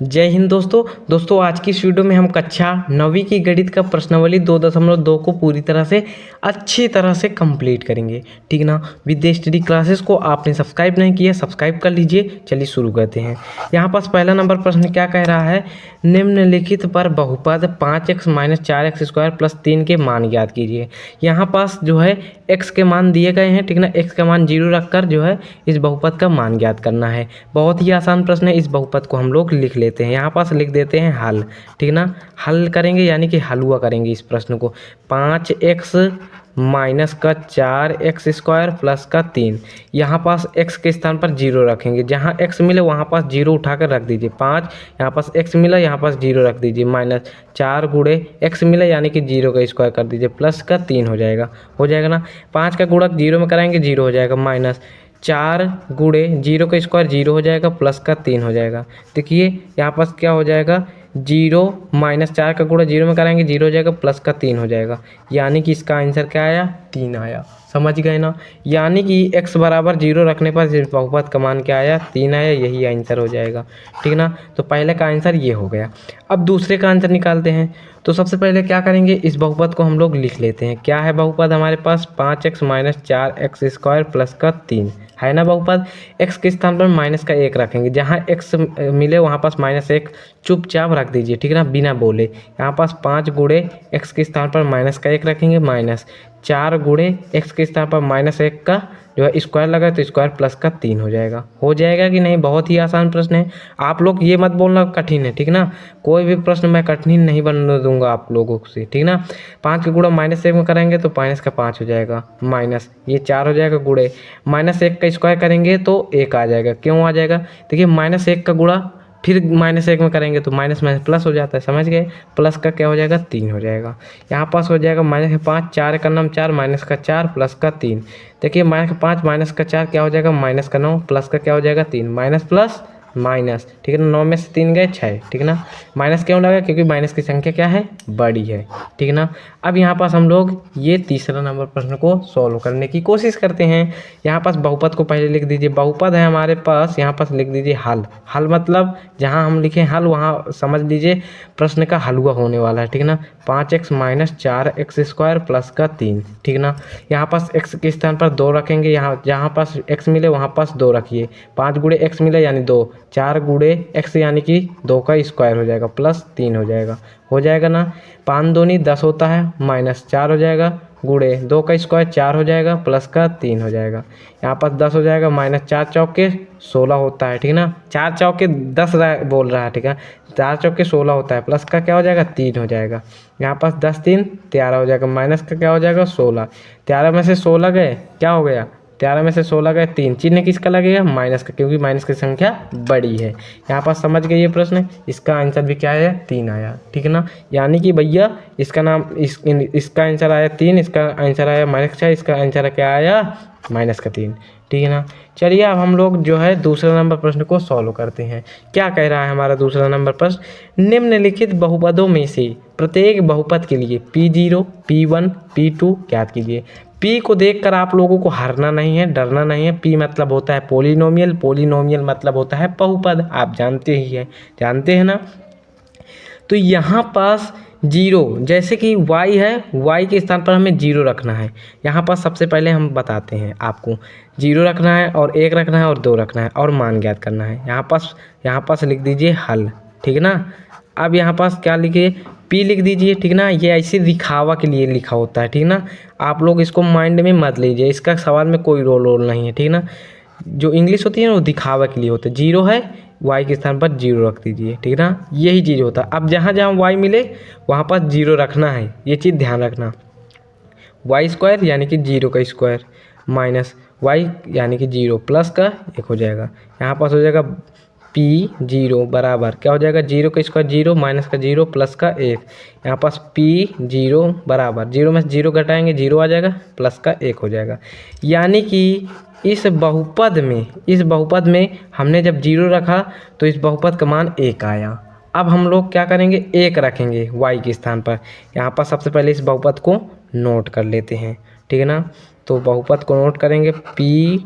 जय हिंद दोस्तों आज की इस वीडियो में हम कक्षा 9वीं की गणित का प्रश्नावली 2.2 को पूरी तरह से अच्छी तरह से कंप्लीट करेंगे। ठीक ना। विद्या स्टडी क्लासेस को आपने सब्सक्राइब नहीं किया, सब्सक्राइब कर लीजिए। चलिए शुरू करते हैं। यहाँ पास पहला नंबर प्रश्न क्या कह रहा है, निम्नलिखित पर बहुपद 5x - 4x² + 3 के मान ज्ञात कीजिए। यहाँ पास जो है x के मान दिए गए हैं। ठीक ना। x का मान 0 रखकर जो है इस बहुपद का मान ज्ञात करना है। बहुत ही आसान प्रश्न है। इस बहुपद को हम लोग लिख लेते हैं। यहाँ पास लिख देते हैं हल। ठीक ना। हल करेंगे यानी कि हलवा करेंगे इस प्रश्न को। 5x - 4x² + 3। यहाँ पास x के स्थान पर 0 रखेंगे। जहाँ x मिले वहाँ पास 0 उठाकर रख दीजिए। 5 यहाँ पास x मिला, यहाँ पास 0 रख दीजिए। -4 गुणे x मिला यानी कि 0 का स्क्वायर कर दीजिए। +3 हो जाएगा ना। 5 का गुणक 0 में कराएंगे 0 हो जाएगा। -4 गुणे 0 का स्क्वायर 0 हो जाएगा, +3 हो जाएगा। देखिए यहाँ पास क्या हो जाएगा, 0 - 4 का गुणा 0 में कराएंगे 0 हो जाएगा, +3 हो जाएगा। यानी कि इसका आंसर क्या आया, 3 आया। समझ गए ना। यानी कि x बराबर 0 रखने पर इस बहुपद का मान क्या आया, 3 आया। यही आंसर हो जाएगा। ठीक ना। तो पहले का आंसर ये हो गया। अब दूसरे का आंसर निकालते हैं। तो सबसे पहले क्या करेंगे, इस बहुपद को हम लोग लिख लेते हैं। क्या है बहुपद हमारे पास, 5x - 4x² + 3 है ना बहुपद। x के स्थान पर -1 रखेंगे। जहाँ x मिले वहाँ पास -1 चुपचाप रख दीजिए। ठीक है ना, बिना बोले। यहाँ पास 5 गुणे x के स्थान पर -1 रखेंगे, -4 गुणे x के स्थान पर -1 का जो है स्क्वायर लगा तो स्क्वायर +3 हो जाएगा कि नहीं। बहुत ही आसान प्रश्न है। आप लोग ये मत बोलना कठिन है। ठीक ना। कोई भी प्रश्न मैं कठिन नहीं बनने दूंगा आप लोगों से। ठीक ना। 5 का गुणा -1 में करेंगे तो -5 हो जाएगा, माइनस ये 4 हो जाएगा। गुणे -1 का स्क्वायर करेंगे तो 1 आ जाएगा। क्यों आ जाएगा, देखिए -1 का गुणा फिर -1 में करेंगे तो माइनस प्लस हो जाता है। समझ गए। प्लस का क्या हो जाएगा, 3 हो जाएगा। यहाँ पास हो जाएगा -5, 4 का 9 4, -4 +3। देखिए -5 -4 क्या हो जाएगा, -9 प्लस का क्या हो जाएगा, 3 माइनस प्लस माइनस। ठीक है ना। 9 में से 3 गए 6। ठीक है ना। माइनस क्यों लगा, क्योंकि माइनस की संख्या क्या है, बड़ी है। ठीक है ना। अब यहाँ पास हम लोग ये तीसरा नंबर प्रश्न को सॉल्व करने की कोशिश करते हैं। यहाँ पास बहुपद को पहले लिख दीजिए। बहुपद है हमारे पास, यहाँ पास लिख दीजिए हल। हल मतलब जहाँ हम लिखें हल वहाँ समझ लीजिए प्रश्न का हलवा होने वाला है। ठीक है ना। 5x - 4x² + 3। ठीक ना। यहाँ पास x के स्थान पर 2 रखेंगे। यहाँ जहाँ पास x मिले वहाँ पास 2 रखिए। 5 गुणे x मिला यानी 2, 4 गुणे x यानी कि 2 का स्क्वायर हो जाएगा, +3 हो जाएगा ना। 5 दूनी 10 होता है, -4 हो जाएगा। गुणे 2 का स्क्वायर 4 हो जाएगा, +3 हो जाएगा। यहाँ पास 10 हो जाएगा, -4 चौके 16 होता है। ठीक है ना। 4 चौके 10 बोल रहा है। ठीक है। 4 चौके 16 होता है, प्लस का क्या हो जाएगा, 3 हो जाएगा। यहाँ पास 10 3 13 हो जाएगा, माइनस का क्या हो जाएगा, 16। 13 में से 16 गए, क्या हो गया, 13 में से 16 गए 3। चिन्ह किसका लगेगा, माइनस का, क्योंकि माइनस की संख्या बड़ी है। यहाँ पास समझ गए ये प्रश्न। इसका आंसर भी क्या आया, 3 आया। ठीक है ना। यानी कि भैया इसका नाम इसका आंसर आया 3, इसका आंसर आया -6, इसका आंसर क्या आया, -3। ठीक है ना। चलिए अब हम लोग जो है दूसरा नंबर प्रश्न को सॉल्व करते हैं। क्या कह रहा है हमारा दूसरा नंबर प्रश्न, निम्नलिखित बहुपदों में से प्रत्येक बहुपद के लिए P0, P1, P2 ज्ञात कीजिए। P को देखकर आप लोगों को हारना नहीं है, डरना नहीं है। P मतलब होता है पोलिनोमियल, पोलिनोमियल मतलब होता है बहुपद, आप जानते हैं ना। तो यहाँ पास 0, जैसे कि y है, y के स्थान पर हमें 0 रखना है। यहाँ पास सबसे पहले हम बताते हैं आपको, 0 रखना है और 1 रखना है और 2 रखना है और मान ज्ञात करना है। यहाँ पास लिख दीजिए हल। ठीक है ना। अब यहाँ पास क्या लिखिए, P लिख दीजिए। ठीक ना। ये ऐसे दिखावा के लिए लिखा होता है। ठीक ना। आप लोग इसको माइंड में मत लीजिए, इसका सवाल में कोई रोल नहीं है। ठीक ना। जो इंग्लिश होती है ना वो दिखावा के लिए होता है। 0 है, y के स्थान पर 0 रख दीजिए। ठीक ना। यही चीज़ होता है। अब जहाँ जहाँ y मिले वहाँ पर 0 रखना है, ये चीज़ ध्यान रखना। y² यानी कि 0 का स्क्वायर माइनस y यानी कि 0 प्लस का 1 हो जाएगा। यहाँ पास हो जाएगा P0 बराबर क्या हो जाएगा, 0 का स्क्वायर 0, माइनस का 0 प्लस का 1। यहाँ पास P0 बराबर 0 में से 0 घटाएंगे 0 आ जाएगा, प्लस का 1 हो जाएगा। यानी कि इस बहुपद में हमने जब 0 रखा तो इस बहुपद का मान 1 आया। अब हम लोग क्या करेंगे, 1 रखेंगे y के स्थान पर। यहाँ पर सबसे पहले इस बहुपद को नोट कर लेते हैं। ठीक है ना। तो बहुपद को नोट करेंगे, Py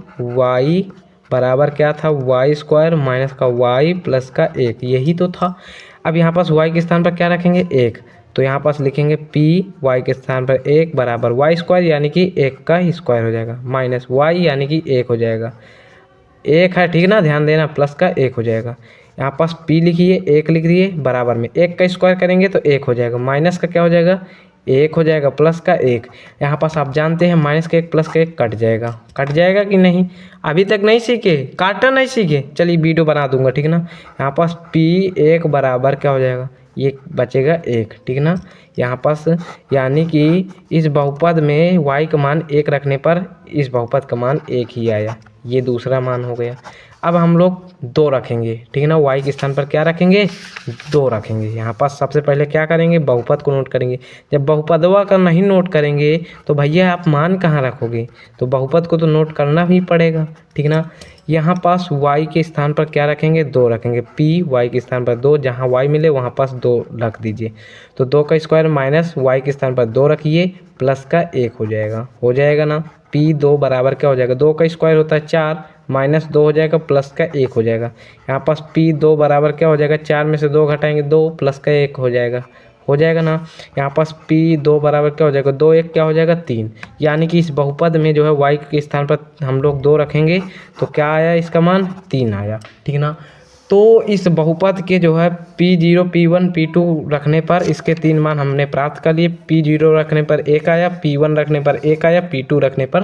बराबर क्या था, वाई स्क्वायर माइनस का वाई प्लस का 1, यही तो था। अब यहाँ पास वाई के स्थान पर क्या रखेंगे, 1, तो यहाँ पास लिखेंगे पी वाई के स्थान पर 1 बराबर वाई स्क्वायर यानी कि 1 का स्क्वायर हो जाएगा, माइनस वाई यानी कि 1 हो जाएगा, 1 है, ठीक ना, ध्यान देना, प्लस का 1 हो जाएगा। यहाँ पास p लिखिए, 1 लिख दिए, बराबर में 1 का स्क्वायर करेंगे तो 1 हो जाएगा, माइनस का क्या हो जाएगा, 1 हो जाएगा, प्लस का 1। यहाँ पास आप जानते हैं माइनस का 1 प्लस का 1 कट जाएगा कि नहीं, अभी तक नहीं सीखे, काटना नहीं सीखे, चलिए वीडियो बना दूंगा, ठीक ना। यहाँ पास p1 बराबर क्या हो जाएगा, ये बचेगा 1, ठीक ना। यहाँ पास यानी कि इस बहुपद में y का मान 1 रखने पर इस बहुपद का मान 1 ही आया, ये दूसरा मान हो गया। अब हम लोग 2 रखेंगे, ठीक है ना, y के स्थान पर क्या रखेंगे, 2 रखेंगे। यहाँ पास सबसे पहले क्या करेंगे, बहुपद को नोट करेंगे। जब बहुपदवा का नहीं नोट करेंगे तो भैया आप मान कहाँ रखोगे, तो बहुपद को तो नोट करना भी पड़ेगा, ठीक ना। यहाँ पास y के स्थान पर क्या रखेंगे, 2 रखेंगे, p y के स्थान पर 2, जहाँ y मिले वहाँ पास 2 रख दीजिए। तो 2 का स्क्वायर माइनस y के स्थान पर 2 रखिए, प्लस का 1 हो जाएगा ना। p2 बराबर क्या हो जाएगा, 2 का स्क्वायर होता है 4, माइनस 2 हो जाएगा, प्लस का 1 हो जाएगा। यहाँ पास p2 बराबर क्या हो जाएगा, 4 में से 2 घटाएंगे 2, प्लस का 1 हो जाएगा ना। यहाँ पास p2 बराबर क्या हो जाएगा, 2 1 क्या हो जाएगा, 3, यानी कि इस बहुपद में जो है y के स्थान पर हम लोग 2 रखेंगे तो क्या आया, इसका मान 3 आया, ठीक ना। तो इस बहुपद के जो है p0 p1 p2 रखने पर इसके 3 मान हमने प्राप्त कर लिए। p0 रखने पर 1 आया, p1 रखने पर 1 आया, p2 रखने पर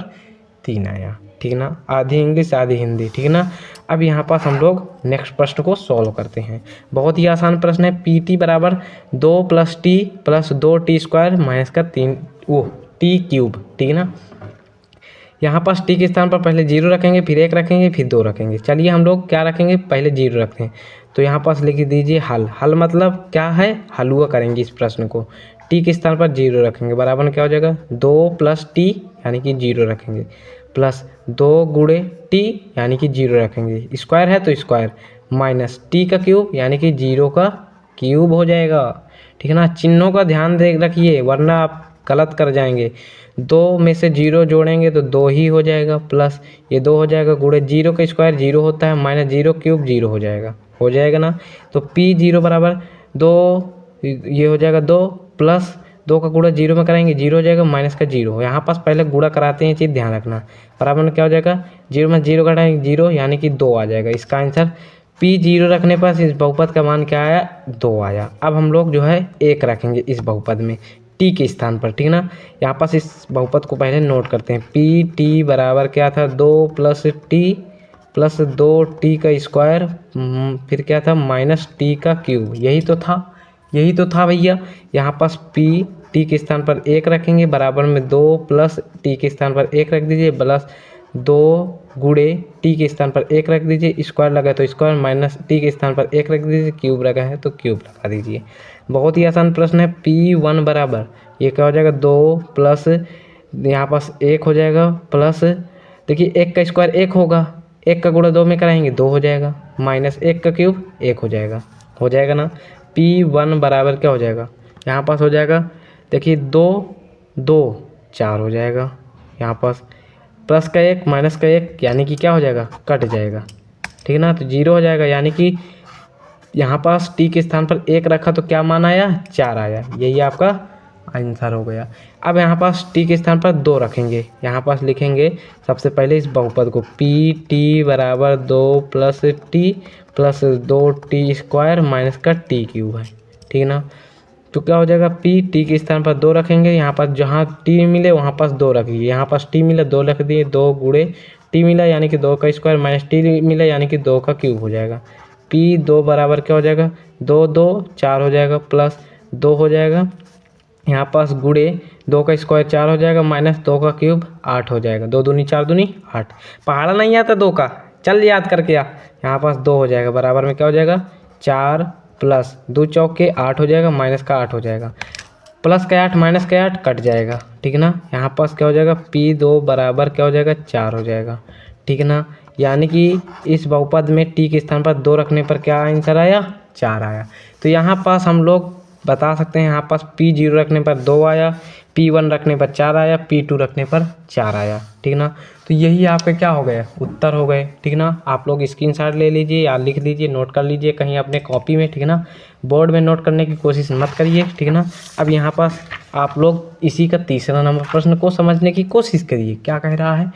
3 आया, ठीक ना। आधी इंग्लिश आधी हिंदी, ठीक ना। अब यहाँ पास हम लोग नेक्स्ट प्रश्न को सॉल्व करते हैं। बहुत ही आसान प्रश्न है। pt बराबर 2 + t + 2t स्क्वायर माइनस का 3 t क्यूब, ठीक है ना। यहाँ पास t के स्थान पर पहले 0 रखेंगे, फिर 1 रखेंगे, फिर 2 रखेंगे। चलिए हम लोग क्या रखेंगे, पहले 0 रखते हैं। तो यहाँ पास लिख दीजिए हल मतलब क्या है, हलवा करेंगे इस प्रश्न को। t के स्थान पर 0 रखेंगे, बराबर में क्या हो जाएगा, 2 + t यानी कि 0 रखेंगे, प्लस 2 गुणे t यानी कि 0 रखेंगे, स्क्वायर है तो स्क्वायर, माइनस t का क्यूब यानी कि 0 का क्यूब हो जाएगा, ठीक है ना। चिन्हों का ध्यान दे रखिए वरना आप गलत कर जाएंगे। 2 में से 0 जोड़ेंगे तो 2 ही हो जाएगा, प्लस ये 2 हो जाएगा, गुणे 0 का स्क्वायर 0 होता है, माइनस 0 क्यूब 0 हो जाएगा ना। तो p0 बराबर 2, ये हो जाएगा 2, प्लस 2 का गुणा 0 में कराएंगे 0 हो जाएगा, माइनस का 0। यहाँ पास पहले गुणा कराते हैं, चीज़ ध्यान रखना। बराबर में क्या हो जाएगा, 0 में 0 घटाएंगे 0 यानी कि 2 आ जाएगा। इसका आंसर p0 रखने पर इस बहुपद का मान क्या आया, 2 आया। अब हम लोग जो है 1 रखेंगे इस बहुपद में t के स्थान पर, ठीक ना। यहाँ पास इस बहुपद को पहले नोट करते हैं। pt बराबर क्या था, 2 + t + 2t का स्क्वायर, फिर क्या था, माइनस t का क्यूब, यही तो था भैया। यहाँ पास t के स्थान पर 1 रखेंगे, बराबर में 2 + t के स्थान पर 1 रख दीजिए, प्लस 2 गुणे t के स्थान पर 1 रख दीजिए, स्क्वायर लगा तो स्क्वायर, माइनस t के स्थान पर 1 रख दीजिए, क्यूब लगा है तो क्यूब लगा दीजिए। बहुत ही आसान प्रश्न है। p1 बराबर ये क्या हो जाएगा, 2 प्लस यहाँ पास 1 हो जाएगा, प्लस देखिए 1 का स्क्वायर 1 होगा, 1 का गुणा 2 में कराएंगे 2 हो जाएगा, माइनस 1 का क्यूब 1 हो जाएगा ना। p1 बराबर क्या हो जाएगा, यहाँ पास हो जाएगा देखिए 2 2 4 हो जाएगा, यहाँ पास प्लस का 1 माइनस का 1 यानी कि क्या हो जाएगा, कट जाएगा, ठीक है ना। तो 0 हो जाएगा, यानी कि यहाँ पास t के स्थान पर 1 रखा तो क्या मान आया, 4 आया, यही आपका आंसर हो गया। अब यहाँ पास t के स्थान पर 2 रखेंगे, यहाँ पास लिखेंगे सबसे पहले इस बहुपद को, pt बराबर 2 + t + 2t स्क्वायर माइनस का t क्यूब है, ठीक है ना। तो क्या हो जाएगा, t के स्थान पर 2 रखेंगे, यहाँ पास जहाँ t मिले वहाँ पास 2 रखिए, यहाँ पास t मिला 2 रख दिए, 2 गुणे t मिला यानी कि 2 का स्क्वायर, माइनस t मिला यानी कि 2 का क्यूब हो जाएगा। p2 बराबर क्या हो जाएगा, 2 2 4 हो जाएगा, प्लस 2 हो जाएगा, यहाँ पास गुणे 2 का स्क्वायर 4 हो जाएगा, माइनस 2 का क्यूब 8 हो जाएगा, 2 दूनी 4 दूनी 8, पहाड़ा नहीं आता 2 का, चल याद करके आ। यहाँ पास 2 हो जाएगा, बराबर में क्या हो जाएगा, 4 प्लस 2 चौके 8 हो जाएगा, माइनस का 8 हो जाएगा, प्लस का 8 माइनस का 8 कट जाएगा, ठीक है ना। यहाँ पास क्या हो जाएगा, p2 बराबर क्या हो जाएगा, 4 हो जाएगा, ठीक है ना। यानी कि इस बहुपद में t के स्थान पर 2 रखने पर क्या आंसर आया, 4 आया। तो यहाँ पास हम लोग बता सकते हैं। यहाँ पास P0 रखने पर 2 आया, P1 रखने पर 4 आया, P2 रखने पर 4 आया, ठीक ना। तो यही आपके क्या हो गए, उत्तर हो गए, ठीक ना। आप लोग स्क्रीनशॉट ले लीजिए या लिख लीजिए, नोट कर लीजिए कहीं अपने कॉपी में, ठीक ना। बोर्ड में नोट करने की कोशिश मत करिए, ठीक ना। अब यहाँ पास आप लोग इसी का तीसरा नंबर प्रश्न को समझने की कोशिश करिए। क्या कह रहा है,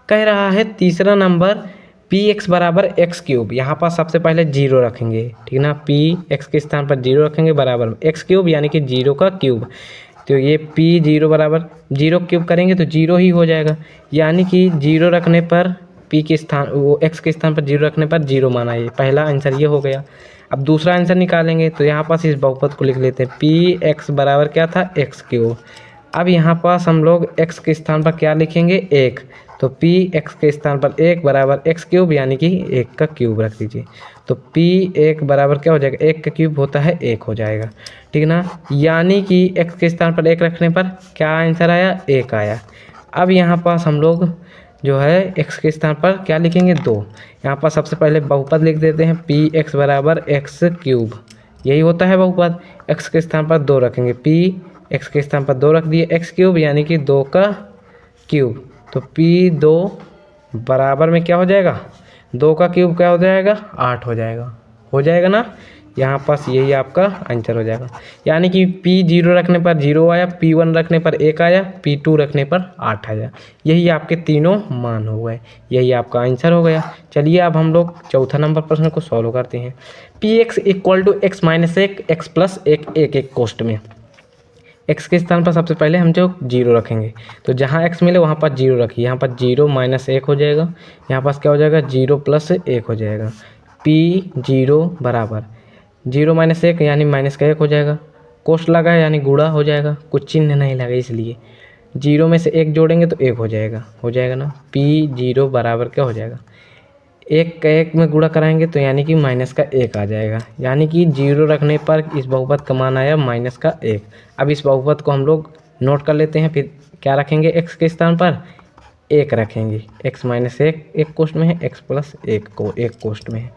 कह रहा है तीसरा नंबर पी एक्स बराबर एक्स क्यूब। यहाँ पर सबसे पहले जीरो रखेंगे, ठीक ना। पी एक्स के स्थान पर जीरो रखेंगे बराबर एक्स क्यूब यानी कि जीरो का क्यूब। तो ये पी जीरो बराबर जीरो क्यूब करेंगे तो जीरो ही हो जाएगा, यानी कि जीरो रखने पर पी के स्थान वो एक्स के स्थान पर जीरो रखने पर जीरो माना। ये पहला आंसर ये हो गया। अब दूसरा आंसर निकालेंगे तो यहाँ पास इस बहुपद को लिख लेते हैं, पी एक्स बराबर क्या था, एक्स क्यूब। अब यहाँ पास हम लोग x के स्थान पर क्या लिखेंगे, एक। तो p x के स्थान पर एक बराबर x क्यूब यानी कि एक का क्यूब रख दीजिए। तो p एक बराबर क्या हो जाएगा, एक का क्यूब होता है एक हो जाएगा, ठीक ना। यानी कि x के स्थान पर एक रखने पर क्या आंसर आया, एक आया। अब यहाँ पास हम लोग जो है x के स्थान पर क्या लिखेंगे, दो। यहाँ पर सबसे पहले बहुपद लिख देते हैं, पी एक्स बराबर एक्स क्यूब, यही होता है बहुपद। x के स्थान पर दो रखेंगे, p एक्स के स्थान पर दो रख दिए, एक्स क्यूब यानी कि दो का क्यूब। तो पी दो बराबर में क्या हो जाएगा, दो का क्यूब क्या हो जाएगा, 8 हो जाएगा ना। यहाँ पास यही आपका आंसर हो जाएगा। यानी कि P0 रखने पर 0 आया, P1 रखने पर 1 आया, P2 रखने पर 8 आया। यही आपके तीनों मान हो गए, यही आपका आंसर हो गया। चलिए अब हम लोग चौथा नंबर प्रश्न को सॉल्व करते हैं। Px equal to X minus एक एक्स प्लस एक एक एक कोष्ट में x के स्थान पर सबसे पहले हम जो जीरो रखेंगे, तो जहाँ x मिले वहाँ पर जीरो रखिए। यहाँ पर जीरो माइनस एक हो जाएगा, यहाँ पास क्या हो जाएगा, जीरो प्लस एक हो जाएगा। P0 बराबर जीरो माइनस एक यानी माइनस का एक हो जाएगा, कोष्ट लगा है यानी गुणा हो जाएगा, कुछ चिन्ह नहीं लगा इसलिए जीरो में से एक जोड़ेंगे तो एक हो जाएगा ना। P0 बराबर क्या हो जाएगा, एक का एक में गुणा कराएंगे तो यानी कि माइनस का एक आ जाएगा। यानी कि जीरो रखने पर इस बहुपद का मान आया माइनस का एक। अब इस बहुपद को हम लोग नोट कर लेते हैं, फिर क्या रखेंगे, x के स्थान पर एक रखेंगे, x माइनस एक एक कोष्ट में है, x प्लस एक को एक कोष्ट में है।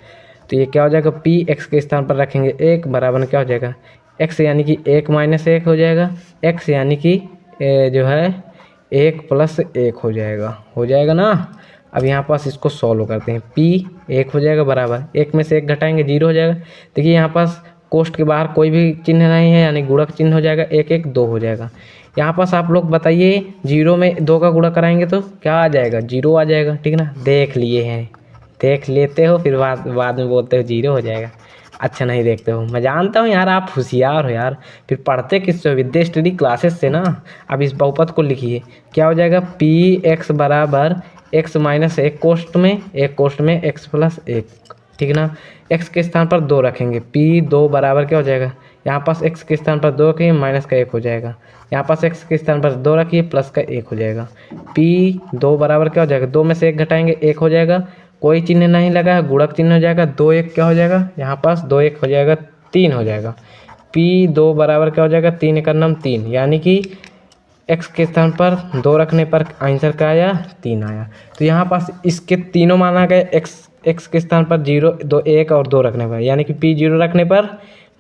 तो ये क्या हो जाएगा, p x के स्थान पर रखेंगे एक बराबर क्या हो जाएगा, x यानी कि एक माइनस एक हो जाएगा, x यानी कि जो है एक प्लस एक हो जाएगा ना। अब यहाँ पास इसको सॉल्व करते हैं, p एक हो जाएगा बराबर एक में से एक घटाएंगे जीरो हो जाएगा। देखिए यहाँ पास कोष्ट के बाहर कोई भी चिन्ह नहीं है यानी गुणक चिन्ह हो जाएगा, एक एक दो हो जाएगा। यहाँ पास आप लोग बताइए जीरो में दो का गुणा कराएंगे तो क्या आ जाएगा, जीरो आ जाएगा, ठीक ना। देख लिए हैं, देख लेते हो फिर बाद में बोलते हो जीरो हो जाएगा, अच्छा नहीं देखते हो। मैं जानता हूँ यार आप होशियार हो यार, फिर पढ़ते किससे, विद्या स्टडी क्लासेस से ना। अब इस बहुपद को लिखिए, क्या हो जाएगा, पी एक्स बराबर एक्स माइनस एक कोष्ट में एक्स प्लस एक, ठीक ना। एक्स के स्थान पर दो रखेंगे, पी दो बराबर क्या हो जाएगा, यहाँ पास एक्स के स्थान पर दो रखिए माइनस का एक हो जाएगा, यहाँ पास एक्स के स्थान पर दो रखिए प्लस का एक हो जाएगा। पी दो बराबर क्या हो जाएगा, दो में से एक घटाएंगे एक हो जाएगा, कोई चिन्ह नहीं लगा है, गुणक चिन्ह हो जाएगा, दो एक क्या हो जाएगा, यहाँ पास दो एक हो जाएगा, तीन हो जाएगा। पी दो बराबर क्या हो जाएगा, तीन एक नाम तीन, यानी कि x के स्थान पर दो रखने पर आंसर क्या आया, तीन आया। तो यहाँ पास इसके तीनों मान आ गए, x के स्थान पर जीरो दो एक और दो रखने पर, यानी कि P0 रखने पर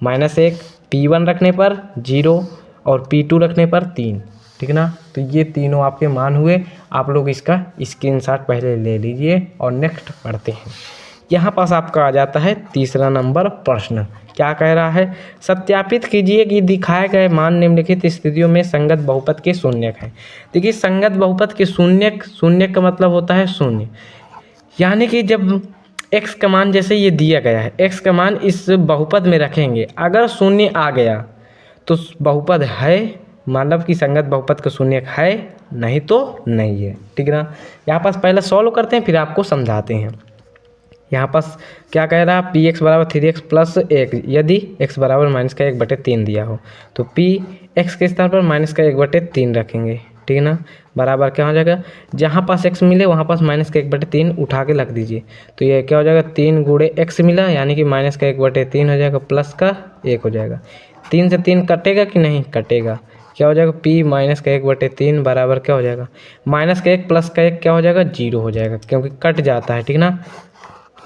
माइनस एक, P1 रखने पर जीरो और P2 रखने पर तीन, ठीक ना। तो ये तीनों आपके मान हुए। आप लोग इसका स्क्रीनशॉट पहले ले लीजिए और नेक्स्ट पढ़ते हैं। यहाँ पास आपका आ जाता है तीसरा नंबर प्रश्न। क्या कह रहा है, सत्यापित कीजिए कि दिखाए गए मान निम्नलिखित स्थितियों में संगत बहुपद के शून्यक हैं। देखिए संगत बहुपद के शून्यक का मतलब होता है शून्य, यानी कि जब x का मान जैसे ये दिया गया है, x का मान इस बहुपद में रखेंगे, अगर शून्य आ गया तो बहुपद है, मतलब कि संगत बहुपद का शून्यक है, नहीं तो नहीं है, ठीक ना। यहाँ पास पहले सॉल्व करते हैं फिर आपको समझाते हैं। यहाँ पास क्या कह रहा है, पी एक्स बराबर 3x प्लस एक, यदि x बराबर माइनस का 1/3 दिया हो तो p x के स्थान पर माइनस का 1/3 रखेंगे, ठीक ना। बराबर क्या हो जाएगा, जहाँ पास x मिले वहाँ पास माइनस का 1/3 उठा के रख दीजिए, तो ये क्या हो जाएगा, 3 गुणे x मिला यानी कि माइनस का 1/3 हो जाएगा प्लस का 1 हो जाएगा। 3 से 3 कटेगा कि नहीं कटेगा, क्या हो जाएगा, p माइनस का 1/3 बराबर क्या हो जाएगा, माइनस का 1 प्लस का 1 क्या हो जाएगा, जीरो हो जाएगा, क्योंकि कट जाता है, ठीक ना।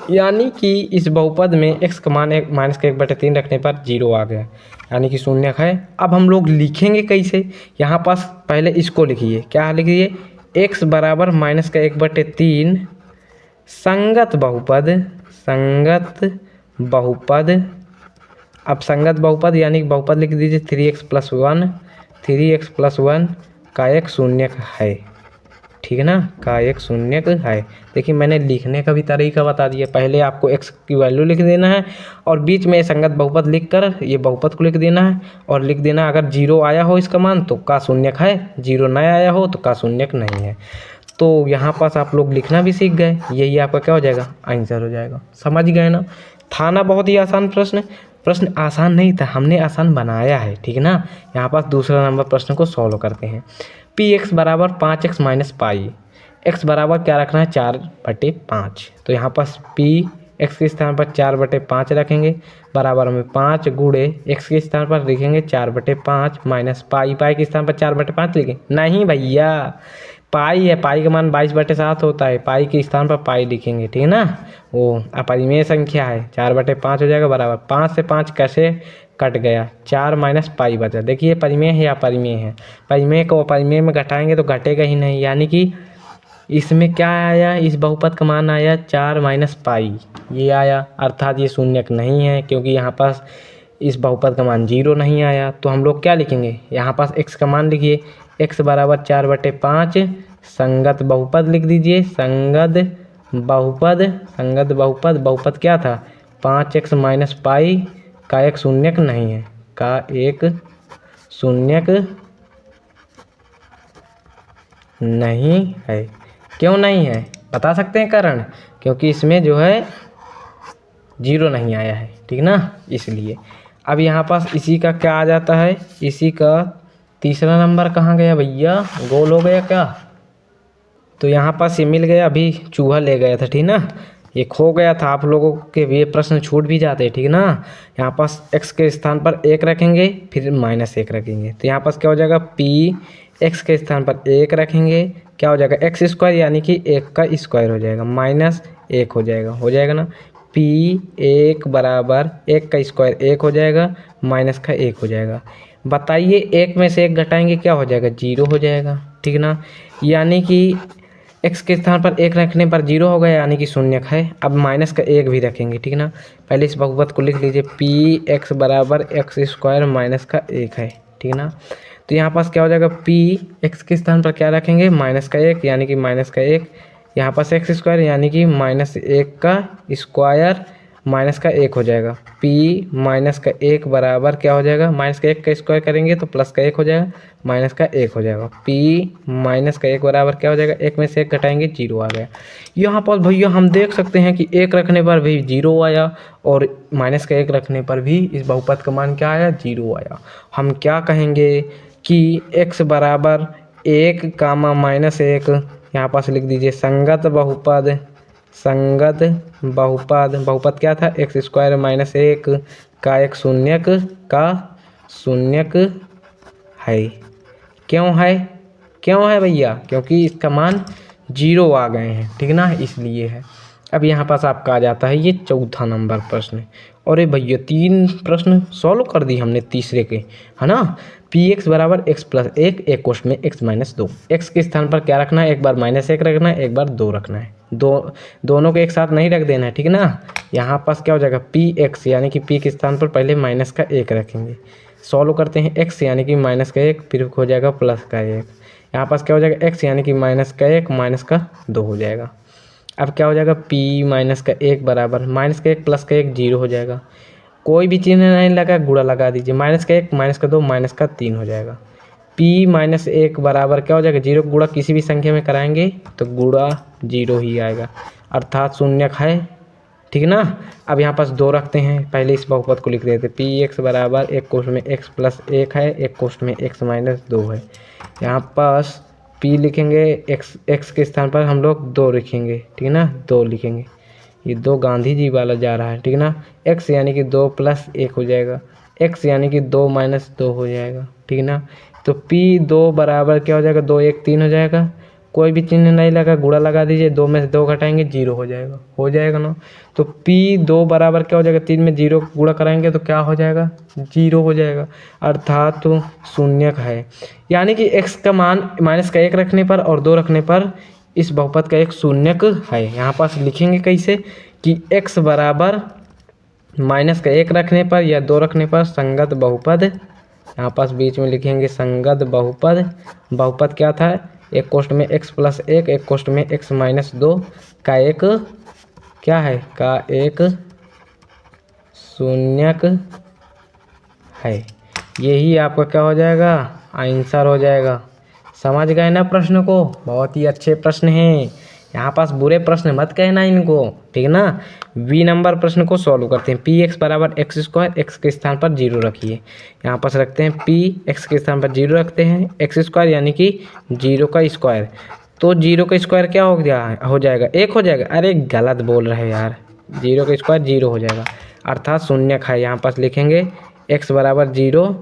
यानी कि इस बहुपद में x का मान माइनस का 1/3 रखने पर 0 आ गया, यानी कि शून्य है। अब हम लोग लिखेंगे कैसे, यहाँ पास पहले इसको लिखिए, क्या लिखिए, x बराबर माइनस का 1/3 संगत बहुपद। अब संगत बहुपद यानी कि बहुपद लिख दीजिए 3x+1 का एक शून्यक है, ठीक है ना, का एक शून्यक है। देखिए मैंने लिखने का भी तरीका बता दिया, पहले आपको x की वैल्यू लिख देना है और बीच में संगत बहुपद लिखकर ये बहुपद को लिख देना है और लिख देना अगर 0 आया हो इसका मान तो का शून्यक है, 0 नहीं आया हो तो का शून्यक नहीं है। तो यहाँ पास आप लोग लिखना भी सीख गए, यही आपका क्या हो जाएगा, आंसर हो जाएगा। समझ गए ना, था ना बहुत ही आसान प्रश्न आसान नहीं था, हमने आसान बनाया है, ठीक है ना। यहाँ पास दूसरा नंबर प्रश्न को सॉल्व करते हैं। px बराबर 5x माइनस पाई, x बराबर क्या रखना है, 4/5। तो यहाँ पास p x के स्थान पर 4/5 रखेंगे, बराबर में 5 गुणे x के स्थान पर लिखेंगे 4/5 माइनस पाई के स्थान पर 4/5 लिखेंगे, नहीं भैया पाई है, पाई का मान 22/7 होता है, पाई के स्थान पर पाई लिखेंगे, ठीक है ना। वो अपरिमेय संख्या है, 4/5 हो जाएगा, बराबर 5 से 5 कैसे कट गया, 4 माइनस पाई बचा। देखिए परिमेय है या अपरिमेय है, परिमेय को अपरिमेय में घटाएंगे तो घटेगा ही नहीं, यानी कि इसमें क्या आया, इस बहुपद का मान आया 4 माइनस पाई, ये आया, अर्थात ये शून्यक नहीं है क्योंकि यहाँ पास इस बहुपद का मान 0 नहीं आया। तो हम लोग क्या लिखेंगे, यहाँ पास x का मान लिखिए, x बराबर 4/5 संगत बहुपद लिख दीजिए, संगत बहुपद क्या था, 5x माइनस पाई का एक शून्यक नहीं है, का एक शून्यक नहीं है। क्यों नहीं है बता सकते हैं कारण, क्योंकि इसमें जो है 0 नहीं आया है, ठीक ना, इसलिए। अब यहाँ पास इसी का क्या आ जाता है, इसी का तीसरा नंबर कहाँ गया भैया, गोल हो गया क्या, तो यहाँ पास ये मिल गया, अभी चूहा ले गया था, ठीक ना, ये खो गया था, आप लोगों के ये प्रश्न छूट भी जाते, ठीक ना। यहाँ पास x के स्थान पर 1 रखेंगे फिर -1 रखेंगे, तो यहाँ पास क्या हो जाएगा, p x के स्थान पर 1 रखेंगे, क्या हो जाएगा x² यानी कि 1 का स्क्वायर हो जाएगा, -1 हो जाएगा ना, p 1 बराबर 1 का स्क्वायर 1 हो जाएगा, माइनस का 1 हो जाएगा। बताइए 1 में से 1 घटाएंगे क्या हो जाएगा, 0 हो जाएगा, ठीक ना, यानी कि x के स्थान पर 1 रखने पर 0 हो गया, यानी कि शून्यक है। अब माइनस का 1 भी रखेंगे, ठीक ना, पहले इस बहुपद को लिख लीजिए, px बराबर x² माइनस का 1 है, ठीक ना। तो यहाँ पास क्या हो जाएगा, p x के स्थान पर क्या रखेंगे, -1 यानी कि -1, यहाँ पास x² यानी कि -1 का स्क्वायर माइनस का 1 हो जाएगा, p -1 बराबर क्या हो जाएगा, -1 का स्क्वायर करेंगे तो +1 हो जाएगा, -1 हो जाएगा, p -1 बराबर क्या हो जाएगा, 1 में से 1 घटाएंगे 0 आ गया। यहाँ पर भैया हम देख सकते हैं कि 1 रखने पर भी 0 आया और -1 रखने पर भी इस बहुपद का मान क्या आया, 0 आया। हम क्या कहेंगे कि x बराबर 1, -1, यहाँ पास लिख दीजिए संगत बहुपद क्या था, x² -1 का एक शून्यक है। क्यों है भैया, क्योंकि इसका मान 0 आ गए हैं, ठीक ना, इसलिए है। अब यहाँ पास आपका आ जाता है ये चौथा नंबर प्रश्न, और ये भैया 3 प्रश्न सॉल्व कर दी हमने तीसरे के, है ना। px बराबर x+1 एक कोष्ठ में x - 2, x के स्थान पर क्या रखना है, एक बार -1 रखना है, एक बार 2 रखना है, दोनों को एक साथ नहीं रख देना है, ठीक है ना। यहाँ पास क्या हो जाएगा, px यानी कि p के स्थान पर पहले -1 रखेंगे, सॉल्व करते हैं, x यानी कि -1 फिर हो जाएगा +1, यहाँ पास क्या हो जाएगा, x यानी कि -1 -2 हो जाएगा। अब क्या हो जाएगा, p -1 बराबर -1 +1 0 हो जाएगा, कोई भी चिन्ह नहीं लगा, गुणा लगा दीजिए, -1 -2 -3 हो जाएगा। p -1 बराबर क्या हो जाएगा, 0 गुणा किसी भी संख्या में कराएंगे तो गुणा 0 ही आएगा, अर्थात शून्यक है, ठीक ना। अब यहाँ पास 2 रखते हैं, पहले इस बहुपद को लिख देते, px बराबर एक कोष्ठ में x+1 है, एक कोष्ठ में x - 2 है। यहाँ पास p लिखेंगे, x के स्थान पर हम लोग 2 लिखेंगे, ठीक है ना, 2 लिखेंगे, ये 2 गांधी जी वाला जा रहा है, ठीक है ना। x यानी कि 2 + 1 हो जाएगा, x यानी कि 2 - 2 हो जाएगा, ठीक है ना। तो p 2 बराबर क्या हो जाएगा, 2 1 3 हो जाएगा, कोई भी चिन्ह नहीं लगा, गुणा लगा दीजिए, 2 में से 2 घटाएंगे 0 हो जाएगा ना। तो P2 बराबर क्या हो जाएगा, 3 में 0 गुणा कराएंगे तो क्या हो जाएगा, 0 हो जाएगा, अर्थात तो शून्यक है। यानी कि x का मान माइनस का 1 रखने पर और 2 रखने पर इस बहुपद का एक शून्यक है। यहाँ पास लिखेंगे कैसे कि x बराबर माइनस का 1 रखने पर या 2 रखने पर संगत बहुपद, यहाँ पास बीच में लिखेंगे संगत बहुपद। बहुपद क्या था, एक कोष्ठ में x प्लस 1, एक कोष्ठ में x माइनस 2 का एक क्या है, का एक शून्यक है। यही आपका क्या हो जाएगा, आंसर हो जाएगा। समझ गए ना प्रश्न को, बहुत ही अच्छे प्रश्न हैं। यहाँ पास बुरे प्रश्न मत कहना इनको, ठीक है ना। बी नंबर प्रश्न को सॉल्व करते हैं। पी एक्स बराबर एक्स स्क्वायर, एक्स के स्थान पर 0 रखिए। यहाँ पास रखते हैं पी एक्स के स्थान पर 0 रखते हैं, एक्स स्क्वायर यानी कि 0 का स्क्वायर। तो 0 का स्क्वायर क्या हो गया, हो जाएगा 1 हो जाएगा। अरे गलत बोल रहे यार, 0 का स्क्वायर 0 हो जाएगा, अर्थात शून्यक है। यहाँ पास लिखेंगे एक्स बराबर 0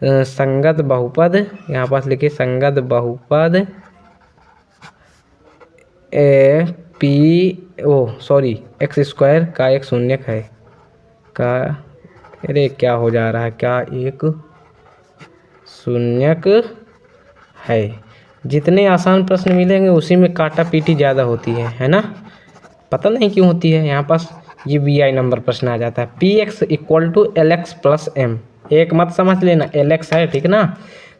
संगत बहुपद, यहाँ पास लिखिए संगत बहुपद एक्स स्क्वायर का एक शून्यक है, का अरे क्या हो जा रहा है, क्या एक शून्यक है। जितने आसान प्रश्न मिलेंगे उसी में काटा पीटी ज़्यादा होती है ना, पता नहीं क्यों होती है। यहाँ पास ये BI नंबर प्रश्न आ जाता है। P X equal to L X plus M, एक मत समझ लेना एल एक्स है, ठीक ना।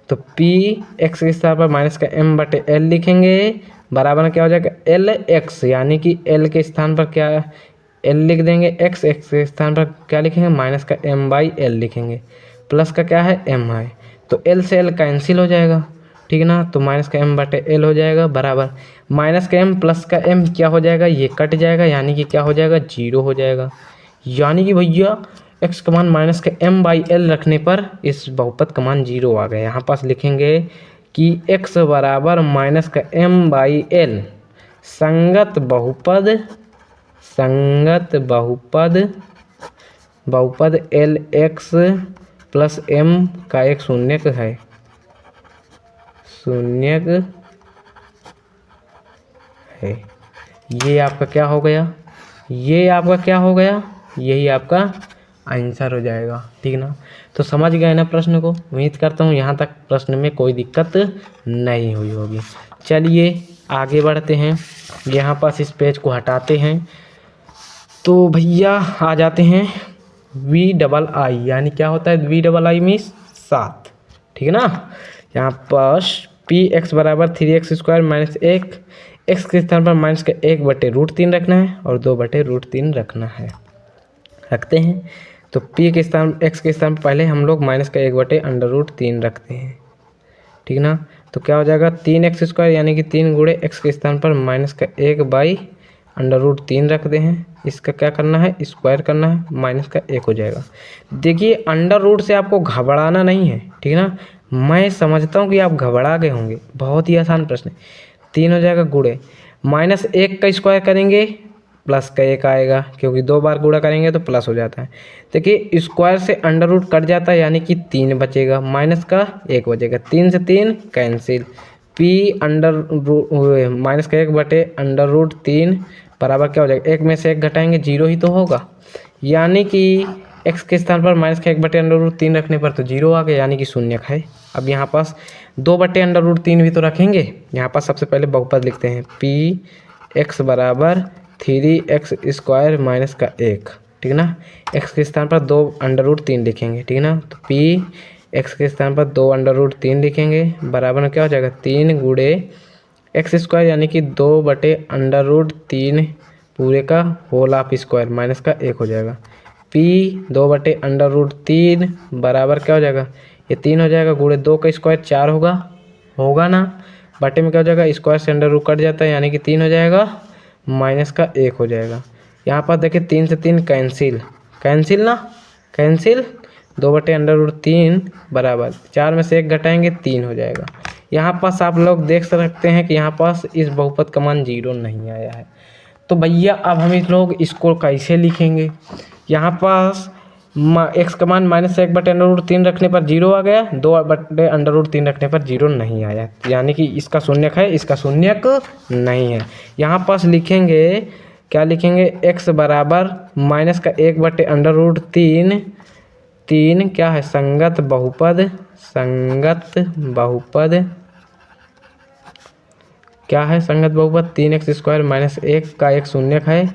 तो पी एक्स के स्थान पर माइनस का एम बटे एल लिखेंगे, बराबर क्या हो जाएगा एल एक्स, यानी कि एल के स्थान पर क्या एल लिख देंगे, एक्स एक्स के स्थान पर क्या लिखेंगे माइनस का एम बाई एल लिखेंगे, प्लस का क्या है एम है। तो एल से एल कैंसिल हो जाएगा, ठीक ना। तो माइनस का एम बटे एल हो जाएगा, बराबर माइनस का एम प्लस का एम क्या हो जाएगा, ये कट जाएगा, यानी कि क्या हो जाएगा 0 हो जाएगा। यानी कि भैया एक्स का मान माइनस का एम बाई एल रखने पर इस बहुपद का मान 0 आ गया। यहाँ पास लिखेंगे कि x बराबर माइनस का m बाई एल संगत बहुपद एल एक्स प्लस m का एक शून्यक है, शून्यक है। ये आपका क्या हो गया, ये आपका क्या हो गया, यही आपका आंसर हो जाएगा, ठीक ना। तो समझ गए ना प्रश्न को, उम्मीद करता हूँ यहाँ तक प्रश्न में कोई दिक्कत नहीं हुई होगी। चलिए आगे बढ़ते हैं, यहाँ पास इस पेज को हटाते हैं। तो भैया आ जाते हैं VII, यानी क्या होता है VII मीन्स 7, ठीक है ना। यहाँ पास पी एक्स बराबर 3x स्क्वायर माइनस 1, एक्स के स्थान पर माइनस का 1 बटे √3 रखना है और 2 बटे √3 रखना है, रखते हैं। तो p के स्थान x के स्थान पर पहले हम लोग माइनस का 1 बटे √3 रखते हैं, ठीक ना। तो क्या हो जाएगा 3x स्क्वायर, यानी कि 3 गुणे x के स्थान पर माइनस का 1 बाई √3 रखते हैं। इसका क्या करना है, स्क्वायर करना है, माइनस का 1 हो जाएगा। देखिए अंडर रूट से आपको घबराना नहीं है, ठीक ना। मैं समझता हूँ कि आप घबरा गए होंगे, बहुत ही आसान प्रश्न है। 3 हो जाएगा गुणे माइनस 1 का स्क्वायर करेंगे प्लस का 1 आएगा, क्योंकि 2 बार गुणा करेंगे तो प्लस हो जाता है। देखिए स्क्वायर से अंडर रूट कट जाता है, यानी कि 3 बचेगा, माइनस का 1 बचेगा, 3 से 3 कैंसिल, पी अंडर माइनस का 1 बटे √3 बराबर क्या हो जाएगा, 1 में से 1 घटाएंगे 0 ही तो होगा, यानी कि x के स्थान पर माइनस का 1 बटे √3 रखने पर तो 0 आ गया, यानी कि शून्यक है। अब यहाँ पास 2 बटे √3 भी तो रखेंगे। यहाँ पास सबसे पहले बहुपद लिखते हैं, पी एक्स बराबर 3x स्क्वायर माइनस का 1, ठीक ना। x के स्थान पर 2 √3 लिखेंगे, ठीक ना। तो पी एक्स के स्थान पर 2 √3 लिखेंगे, बराबर में क्या हो जाएगा 3 गुणे एक्स स्क्वायर, यानी कि 2 बटे √3 पूरे का होल ऑफ स्क्वायर माइनस का 1 हो जाएगा। पी 2 बटे √3 बराबर क्या हो जाएगा, ये 3 हो जाएगा, गुणे 2 का स्क्वायर 4 होगा ना, बटे में क्या हो जाएगा स्क्वायर से अंडर रूट कट जाता है, यानी कि 3 हो जाएगा, माइनस का 1 हो जाएगा। यहाँ पर देखिए 3 से 3 कैंसिल ना, कैंसिल, 2 बटे √3 बराबर 4 में से 1 घटाएंगे 3 हो जाएगा। यहाँ पास आप लोग देख सकते हैं कि यहाँ पास इस बहुपद का मान 0 नहीं आया है। तो भैया अब हम इस लोग इसको कैसे लिखेंगे, यहाँ पास एक्स का मान -1/√3 रखने पर 0 आ गया, 2/√3 रखने पर 0 नहीं आया, यानी कि इसका शून्यक है, इसका शून्यक नहीं है। यहाँ पास लिखेंगे, क्या लिखेंगे, x बराबर -1/√3, 3 क्या है, संगत बहुपद, संगत बहुपद क्या है, संगत बहुपद 3x² - 1 का एक शून्यक है,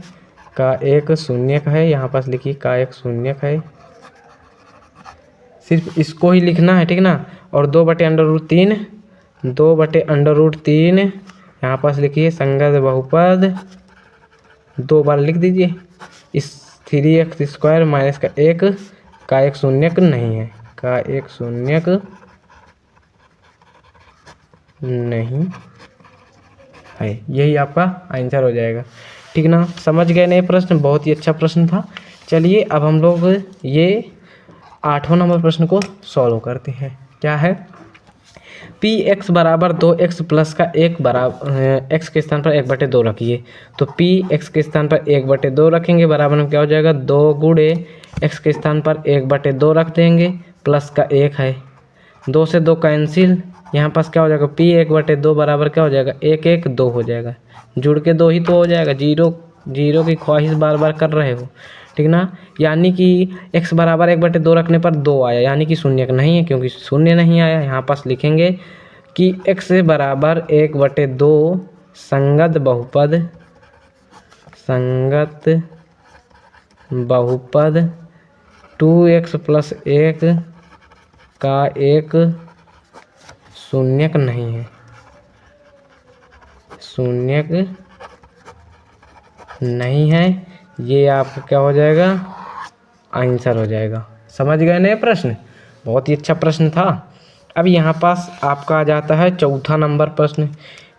का एक शून्यक है। यहाँ पास लिखिए का एक शून्यक है, सिर्फ इसको ही लिखना है, ठीक ना। और 2/√3, 2/√3 यहाँ पास लिखिए संगत बहुपद, 2 बार लिख दीजिए। इस 3x² - 1 का एक शून्यक नहीं है, का एक शून्यक नहीं है, यही आपका आंसर हो जाएगा, ठीक ना। समझ गए नए प्रश्न, बहुत ही अच्छा प्रश्न था। चलिए अब हम लोग ये 8वां नंबर प्रश्न को सॉल्व करते हैं। क्या है, px बराबर 2x प्लस का 1 बराबर x के स्थान पर 1/2 रखिए। तो px के स्थान पर 1/2 रखेंगे, बराबर में क्या हो जाएगा, 2 गुणे x के स्थान पर 1/2 रख देंगे, प्लस का 1 है, 2 से 2 कैंसिल, यहाँ पास क्या हो जाएगा, p 1/2 बराबर क्या हो जाएगा, 1 1 2 हो जाएगा, जुड़ के 2 ही तो हो जाएगा, जीरो की ख्वाहिश बार बार कर रहे हो, ठीक ना। यानी कि x बराबर 1/2 रखने पर 2 आया, यानी कि शून्यक नहीं है, क्योंकि शून्य नहीं आया। यहाँ पास लिखेंगे कि x बराबर 1/2 संगत बहुपद, संगत बहुपद 2x + 1 का एक शून्यक नहीं है, शून्यक नहीं है, ये आपका क्या हो जाएगा, आंसर हो जाएगा। समझ गए नए प्रश्न, बहुत ही अच्छा प्रश्न था। अब यहाँ पास आपका आ जाता है चौथा नंबर प्रश्न।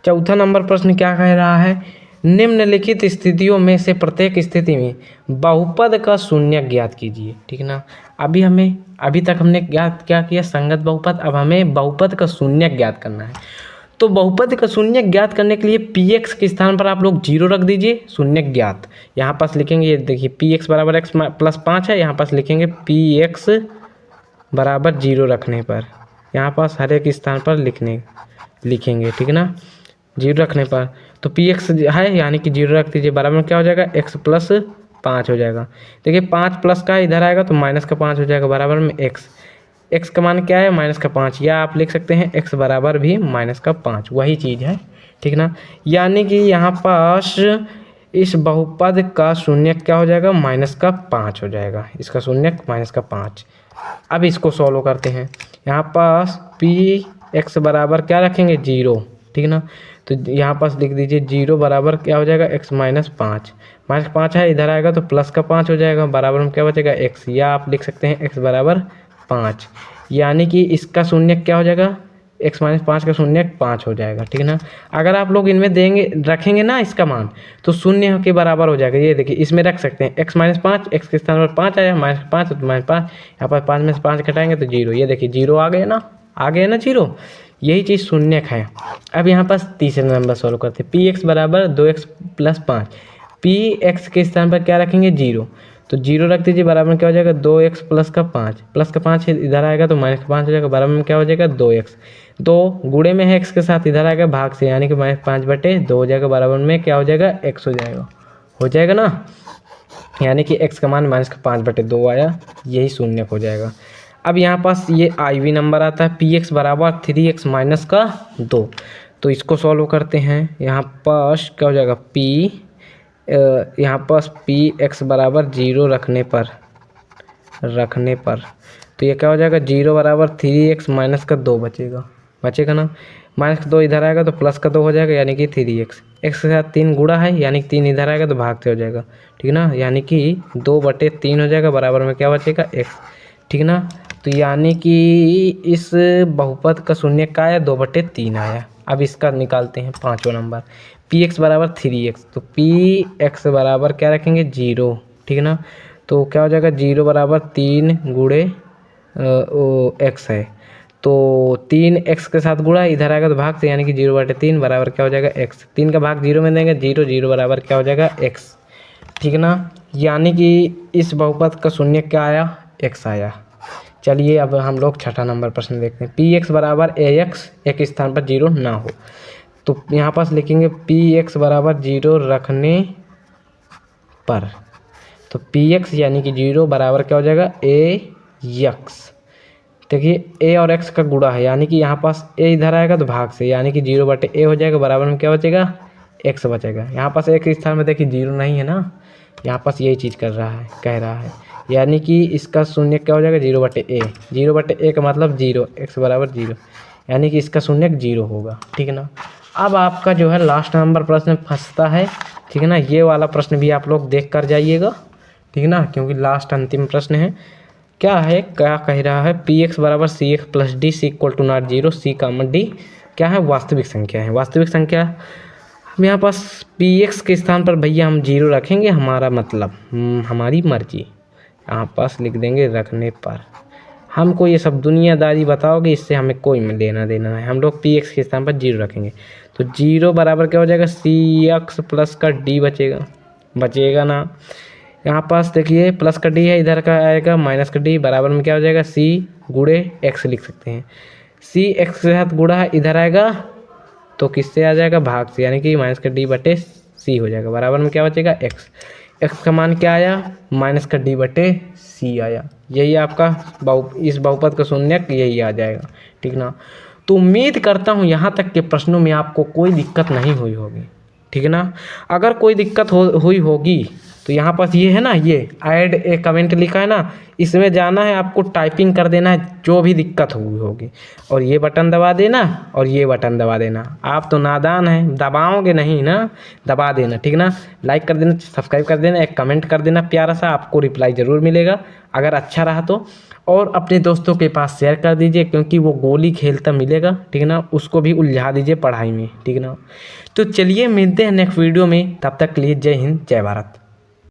चौथा नंबर प्रश्न क्या कह रहा है, निम्नलिखित स्थितियों में से प्रत्येक स्थिति में बहुपद का शून्यक ज्ञात कीजिए, ठीक ना। अभी तक हमने ज्ञात क्या किया, संगत बहुपद, अब हमें बहुपद का शून्यक ज्ञात करना है। तो बहुपद का शून्यक ज्ञात करने के लिए px के स्थान पर आप लोग 0 रख दीजिए, शून्यक ज्ञात। यहाँ पास लिखेंगे, ये देखिए px बराबर x + 5 है, यहाँ पास लिखेंगे px बराबर 0 रखने पर, यहाँ पास हर एक स्थान पर लिखेंगे, ठीक ना, 0 रखने पर। तो px है, यानी कि 0 रख दीजिए, बराबर में क्या हो जाएगा, x + 5 हो जाएगा। देखिए 5 प्लस का इधर आएगा तो -5 हो जाएगा, बराबर में x का मान क्या है, -5, या आप लिख सकते हैं x बराबर भी -5, वही चीज़ है, ठीक ना। यानी कि यहाँ पास इस बहुपद का शून्यक क्या हो जाएगा, -5 हो जाएगा, इसका शून्यक -5। अब इसको सॉल्व करते हैं। यहाँ पास px बराबर क्या रखेंगे, 0, ठीक ना। तो यहाँ पास लिख दीजिए 0 बराबर क्या हो जाएगा, x -5, -5 है, इधर आएगा तो प्लस का 5 हो जाएगा, बराबर में क्या बचेगा, x, या आप लिख सकते हैं x बराबर 5, यानी कि इसका शून्यक क्या हो जाएगा, x - 5 का शून्यक 5 हो जाएगा, ठीक ना। अगर आप लोग इनमें रखेंगे ना इसका मान, तो शून्य के बराबर हो जाएगा। ये देखिए इसमें रख सकते हैं x - 5, x के स्थान पर 5 आया, -5 तो -5, यहाँ पर 5 में से 5 घटाएंगे तो 0, ये देखिए 0 आ गया ना, 0, यही चीज़ शून्यक है। अब यहाँ पास तीसरा नंबर सॉल्व करते हैं। px बराबर 2x + 5, px के स्थान पर क्या रखेंगे, 0, तो 0 रख दीजिए, बराबर में क्या हो जाएगा, 2x + 5 इधर आएगा तो -5 हो जाएगा, बराबर में क्या हो जाएगा, 2x, 2 गुणे में है x के साथ, इधर आएगा भाग से, यानी कि -5/2 हो जाएगा, बराबर में क्या हो जाएगा, x हो जाएगा ना, यानी कि x का मान -5/2 आया, यही शून्यक हो जाएगा। अब यहाँ पास ये IV नंबर आता है, px बराबर 3x - 2, तो इसको सॉल्व करते हैं। यहाँ पास क्या हो जाएगा, यहाँ पास px बराबर 0 रखने पर तो ये क्या हो जाएगा, 0 बराबर 3x - 2 बचेगा ना, -2 इधर आएगा तो प्लस का 2 हो जाएगा, यानी कि 3x, x के साथ 3 गुणा है, यानी कि 3 इधर आएगा तो भाग से हो जाएगा, ठीक ना, यानी कि 2/3 हो जाएगा, बराबर में क्या बचेगा, x, ठीक ना। तो यानी कि इस बहुपद का शून्यक का आया, 2/3 आया। अब इसका निकालते हैं 5वां नंबर, px बराबर 3x, तो px बराबर क्या रखेंगे, 0, ठीक ना। तो क्या हो जाएगा, 0 बराबर 3 गुणे x है, तो 3x के साथ गुणा, इधर आएगा तो भाग से, यानी कि 0/3 बराबर क्या हो जाएगा, x, 3 का भाग 0 में देंगे, 0 बराबर क्या हो जाएगा, x, ठीक ना। यानी कि इस बहुपद का शून्यक क्या आया, एक्स आया। चलिए अब हम लोग छठा नंबर प्रश्न देखते हैं। पी एक्स बराबर ए एक्स एक स्थान पर 0 ना हो, तो यहाँ पास लिखेंगे पी एक्स बराबर 0 रखने पर, तो पी एक्स यानी कि 0 बराबर क्या हो जाएगा ए एक्स। देखिए ए और एक्स का गुणा है, यानी कि यहाँ पास ए इधर आएगा तो भाग से, यानी कि 0 बटे ए हो जाएगा, बराबर में क्या बचेगा एक्स बचेगा। यहाँ पास एक स्थान में देखिए 0 नहीं है ना, यहाँ पास यही चीज़ कर रहा है, कह रहा है, यानी कि इसका शून्य क्या हो जाएगा 0 बटे ए। 0 बटे ए का मतलब 0, एक्स बराबर 0, यानी कि इसका शून्य 0 होगा। ठीक है ना। अब आपका जो है लास्ट नंबर प्रश्न फंसता है। ठीक है ना, ये वाला प्रश्न भी आप लोग देख कर जाइएगा। ठीक है ना, क्योंकि लास्ट अंतिम प्रश्न है। क्या है, क्या कह रहा है, पी एक्स बराबर C X plus D C equal to not 0, C common D क्या है, वास्तविक संख्या है। वास्तविक संख्या हम यहाँ पास पी एक्स के स्थान पर भैया हम 0 रखेंगे, हमारा मतलब हमारी मर्जी, यहाँ पास लिख देंगे रखने पर। हमको ये सब दुनियादारी बताओगे, इससे हमें कोई लेना देना है। हम लोग पी एक्स के स्थान पर 0 रखेंगे, तो 0 बराबर क्या हो जाएगा सी एक्स प्लस का डी बचेगा ना। यहाँ पास देखिए प्लस का डी है, इधर का आएगा माइनस का डी, बराबर में क्या हो जाएगा सी गुणे एक्स लिख सकते हैं। सी एक्स के साथ गुणा है, इधर आएगा तो किससे आ जाएगा भाग से, यानी कि माइनस का डी बटे सी हो जाएगा, बराबर में क्या बचेगा एक्स। एक्स का मान क्या आया, माइनस का डी बटे सी आया। यही आपका इस बहुपद का शून्यक यही आ जाएगा। ठीक ना। तो उम्मीद करता हूँ यहाँ तक के प्रश्नों में आपको कोई दिक्कत नहीं हुई होगी। ठीक है ना। अगर कोई दिक्कत हुई होगी तो यहाँ पास ये है ना, ये ऐड ए कमेंट लिखा है ना, इसमें जाना है आपको, टाइपिंग कर देना है जो भी दिक्कत हुई होगी, और ये बटन दबा देना और ये बटन दबा देना। आप तो नादान हैं, दबाओगे नहीं ना, दबा देना। ठीक ना। लाइक कर देना, सब्सक्राइब कर देना, एक कमेंट कर देना प्यारा सा, आपको रिप्लाई ज़रूर मिलेगा अगर अच्छा रहा तो। और अपने दोस्तों के पास शेयर कर दीजिए, क्योंकि वो गोली खेलता मिलेगा। ठीक है ना, उसको भी उलझा दीजिए पढ़ाई में। ठीक है ना। तो चलिए मिलते हैं नेक्स्ट वीडियो में, तब तक के लिए जय हिंद जय भारत।